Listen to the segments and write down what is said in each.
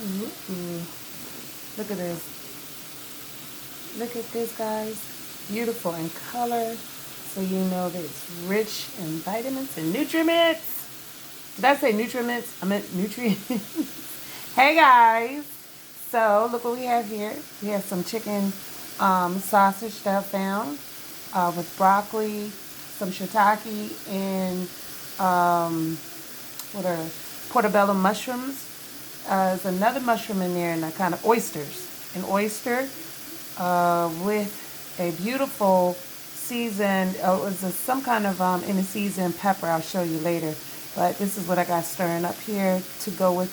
Ooh, look at this. Look at this, guys. Beautiful in color. So you know that it's rich in vitamins and nutrients. Did I say nutriments? I meant nutrients. Hey guys. So look what we have here. We have some chicken sausage that I found with broccoli, some shiitake, and what are portobello mushrooms. There's another mushroom in there and a kind of oysters. An oyster with a beautiful seasoned, it was some kind of in a seasoned pepper. I'll show you later. But this is what I got stirring up here to go with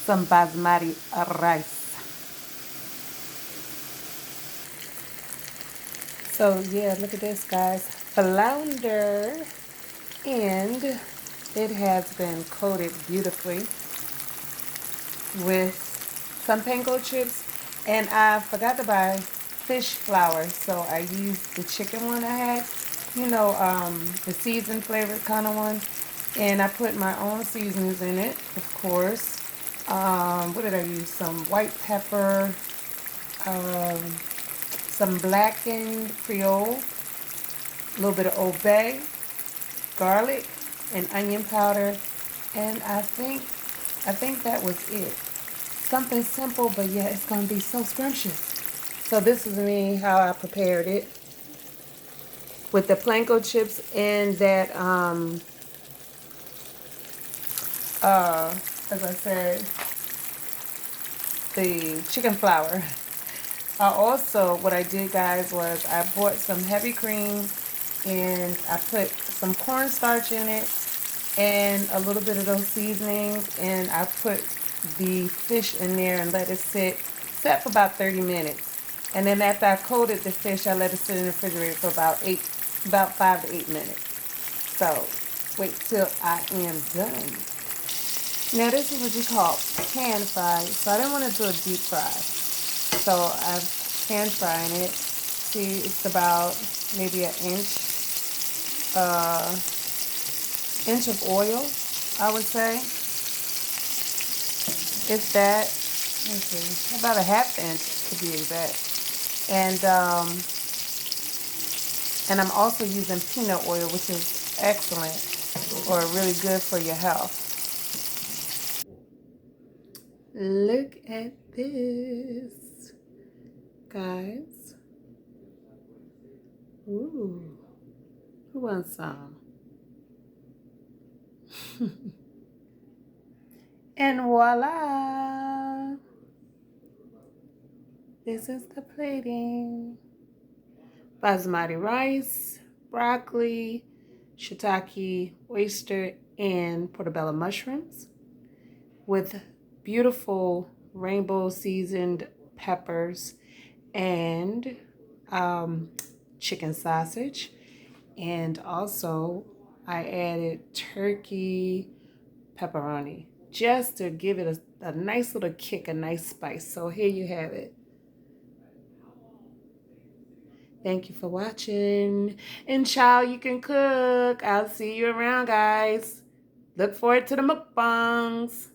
some basmati rice. So yeah, look at this, guys. Flounder. And it has been coated beautifully with some panko chips. And I forgot to buy fish flour, so I used the chicken one I had. You know, the seasoned flavored kind of one. And I put my own seasonings in it, of course. What did I use? Some white pepper, some blackened Creole, a little bit of Old Bay, garlic, and onion powder, and I think that was it. Something simple, but yeah, it's gonna be so scrumptious. So this is me how I prepared it with the planko chips and that as I said, the chicken flour. Also, what I did, guys, was I bought some heavy cream and I put some cornstarch in it and a little bit of those seasonings, and I put the fish in there and let it set for about 30 minutes. And then after I coated the fish, I let it sit in the refrigerator for about 5 to 8 minutes. So wait till I am done. Now this is what you call pan fry. So I didn't want to do a deep fry. So I'm pan frying it. See, it's about maybe an inch of oil, I would say. If that, let's see, about a half inch to be exact. And I'm also using peanut oil, which is excellent or really good for your health. Look at this, guys. Ooh, who wants some? And voila! This is the plating. Basmati rice, broccoli, shiitake, oyster, and portobello mushrooms with beautiful rainbow seasoned peppers and chicken sausage. And also I added turkey pepperoni just to give it a nice little kick, a nice spice. So here you have it. Thank you for watching. And child, you can cook. I'll see you around, guys. Look forward to the mukbangs.